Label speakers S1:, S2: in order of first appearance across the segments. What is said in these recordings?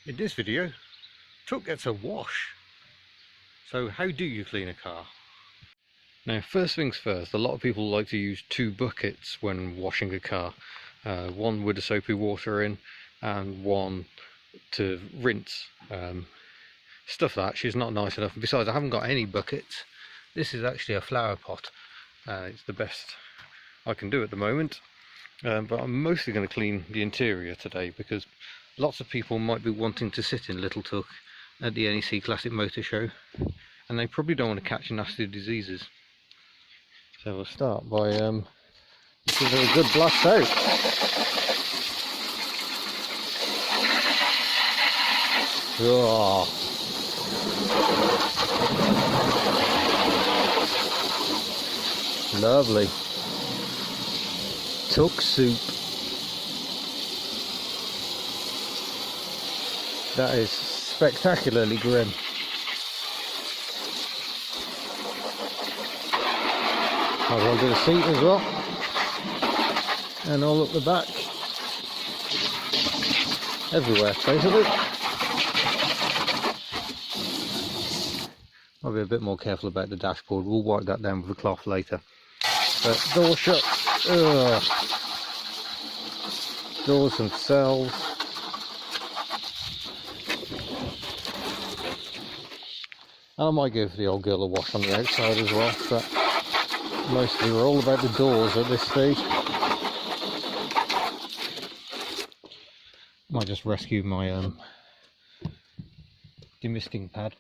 S1: In this video, truck gets a wash. So how do you clean a car? Now first things first, a lot of people like to use two buckets when washing a car. One with the soapy water in and one to rinse. Stuff that actually is not nice enough. Besides, I haven't got any buckets. This is actually a flower pot. It's the best I can do at the moment. But I'm mostly going to clean the interior today because lots of people might be wanting to sit in Little Tuck at the NEC Classic Motor Show, and they probably don't want to catch nasty diseases. So we'll start by giving it a good blast out. Oh. Lovely. Tuck soup. That is spectacularly grim. Might as well do the seat as well. And all up the back. Everywhere, basically. I'll be a bit more careful about the dashboard. We'll wipe that down with a cloth later. But door shut. Ugh. Doors themselves. And I might give the old girl a wash on the outside as well, but mostly we're all about the doors at this stage. Might just rescue my demisting pad.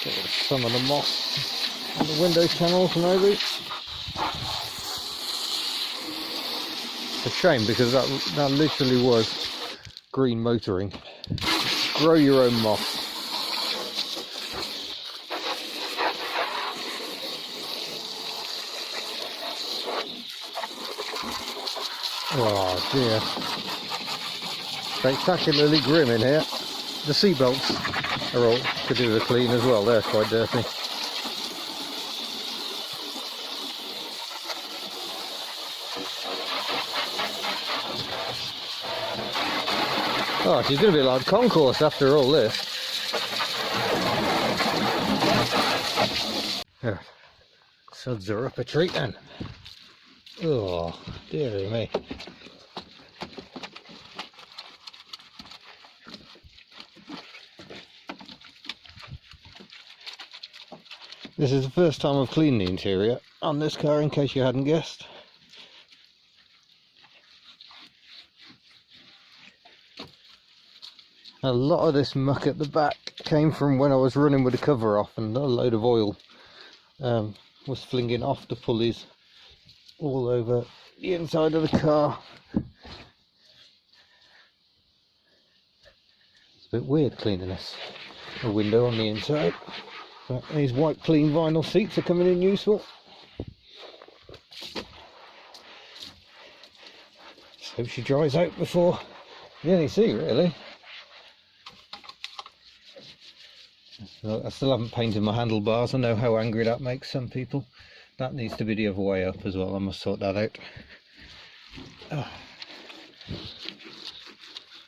S1: Get rid of some of the moss on the window channels maybe. It's a shame because that literally was green motoring. Grow your own moss. Oh dear. Spectacularly grim in here. The seat belts are all to do with the clean as well. They're quite dirty. Oh, she's going to be like concourse after all this. Yeah. Suds are up a treat then. Oh, dearie me. This is the first time I've cleaned the interior on this car, in case you hadn't guessed. A lot of this muck at the back came from when I was running with the cover off, and a load of oil was flinging off the pulleys all over the inside of the car. It's a bit weird cleaning this. A window on the inside. But these white clean vinyl seats are coming in useful. Just hope she dries out before the NEC really. I still haven't painted my handlebars. I know how angry that makes some people. That needs to be the other way up as well. I must sort that out.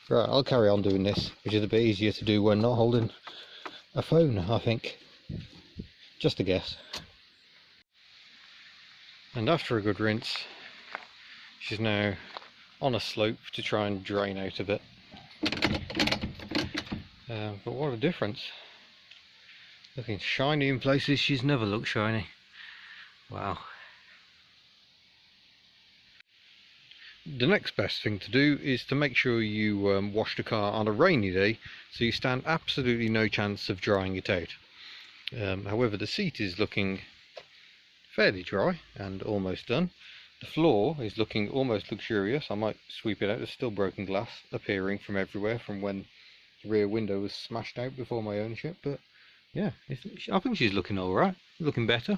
S1: Right, I'll carry on doing this, which is a bit easier to do when not holding a phone, I think. Just a guess. And after a good rinse, she's now on a slope to try and drain out a bit. But what a difference. Looking shiny in places she's never looked shiny. Wow. The next best thing to do is to make sure you wash the car on a rainy day, so you stand absolutely no chance of drying it out. However, the seat is looking fairly dry and almost done. The floor is looking almost luxurious. I might sweep it out. There's still broken glass appearing from everywhere from when the rear window was smashed out before my ownership, but yeah, I think she's looking alright, looking better.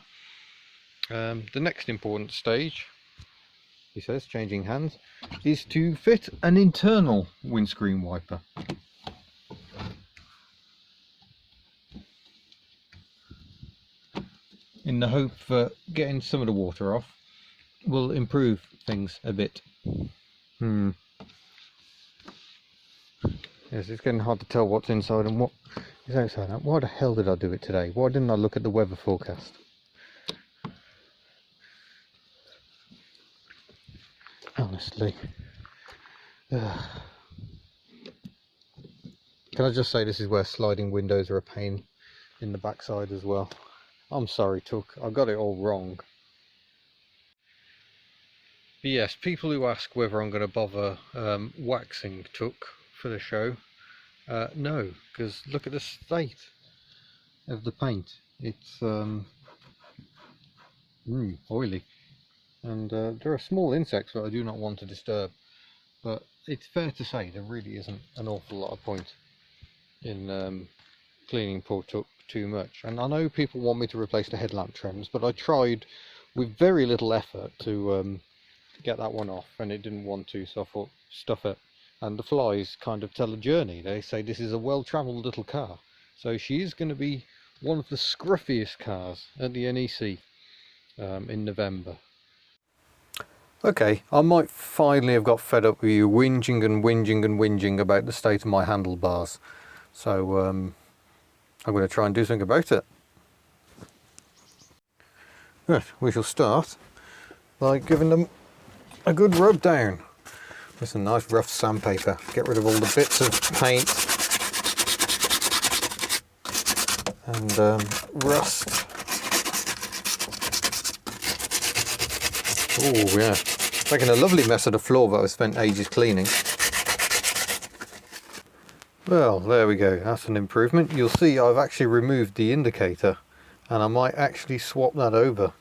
S1: The next important stage, he says, changing hands, is to fit an internal windscreen wiper. in the hope that getting some of the water off will improve things a bit. Yes, it's getting hard to tell what's inside and what is outside. Why the hell did I do it today? Why didn't I look at the weather forecast? Honestly. Can I just say this is where sliding windows are a pain in the backside as well. I'm sorry, Took. I got it all wrong. But yes, people who ask whether I'm going to bother waxing Took for the show, no, because look at the state of the paint. It's oily, and there are small insects that I do not want to disturb, but it's fair to say there really isn't an awful lot of point in cleaning poor Took too much. And I know people want me to replace the headlamp trims, but I tried with very little effort to get that one off, and it didn't want to, so I thought, stuff it. And the flies kind of tell a journey. They say this is a well-travelled little car, so she is going to be one of the scruffiest cars at the NEC in November. Okay, I might finally have got fed up with you whinging and whinging and whinging about the state of my handlebars, so I'm going to try and do something about it. Right, we shall start by giving them a good rub down with some nice rough sandpaper. Get rid of all the bits of paint and rust. Oh yeah, making a lovely mess of the floor that I spent ages cleaning. Well, there we go, that's an improvement. You'll see I've actually removed the indicator, and I might actually swap that over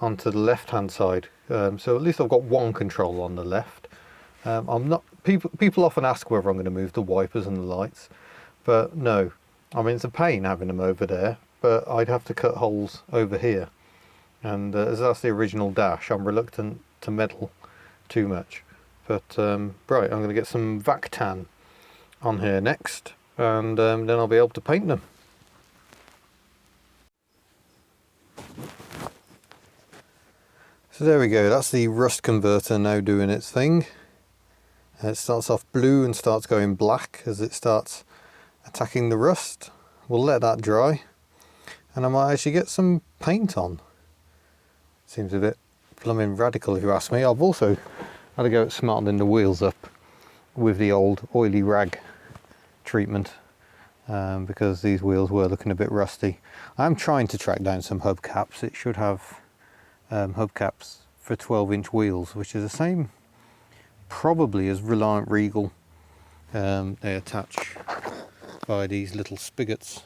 S1: onto the left hand side, so at least I've got one control on the left. I'm not, people often ask whether I'm going to move the wipers and the lights, but no, I mean it's a pain having them over there, but I'd have to cut holes over here, and as that's the original dash, I'm reluctant to meddle too much. But right, I'm going to get some Vactan on here next, and then I'll be able to paint them. So there we go, that's the rust converter now doing its thing. It starts off blue and starts going black as it starts attacking the rust. We'll let that dry, and I might actually get some paint on. Seems a bit blooming radical if you ask me. I've also had to go at smartening the wheels up with the old oily rag treatment, because these wheels were looking a bit rusty. I'm trying to track down some hubcaps. It should have hubcaps for 12-inch wheels, which is the same probably as Reliant Regal. They attach by these little spigots,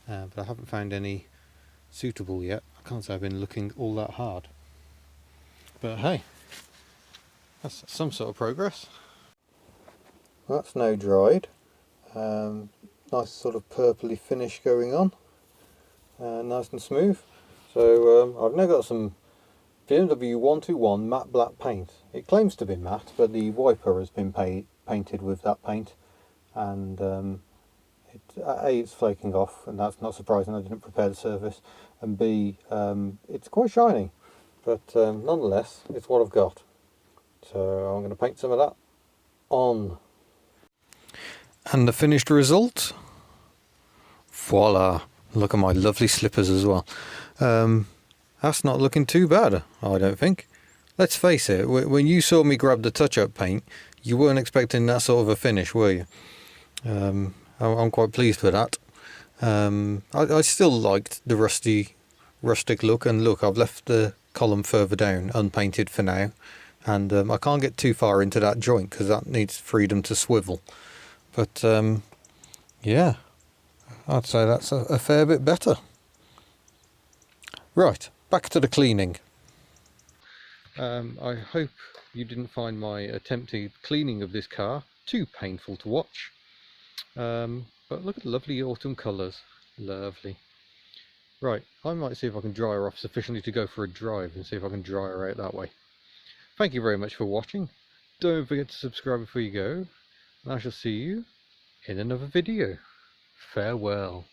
S1: but I haven't found any suitable yet. I can't say I've been looking all that hard, but hey, that's some sort of progress. That's now dried. Nice sort of purpley finish going on, nice and smooth. So I've now got some BMW 121 matte black paint. It claims to be matte, but the wiper has been painted with that paint, and it's flaking off, and that's not surprising. I didn't prepare the surface, and B, it's quite shiny, but nonetheless it's what I've got. So I'm going to paint some of that on. And the finished result, voila! Look at my lovely slippers as well. That's not looking too bad, I don't think. Let's face it, when you saw me grab the touch-up paint, you weren't expecting that sort of a finish, were you? I'm quite pleased with that. I still liked the rustic look, and look, I've left the column further down unpainted for now, and I can't get too far into that joint because that needs freedom to swivel. But yeah, I'd say that's a fair bit better. Right, back to the cleaning. I hope you didn't find my attempted cleaning of this car too painful to watch. But look at the lovely autumn colours. Lovely. Right, I might see if I can dry her off sufficiently to go for a drive and see if I can dry her out that way. Thank you very much for watching. Don't forget to subscribe before you go, and I shall see you in another video. Farewell.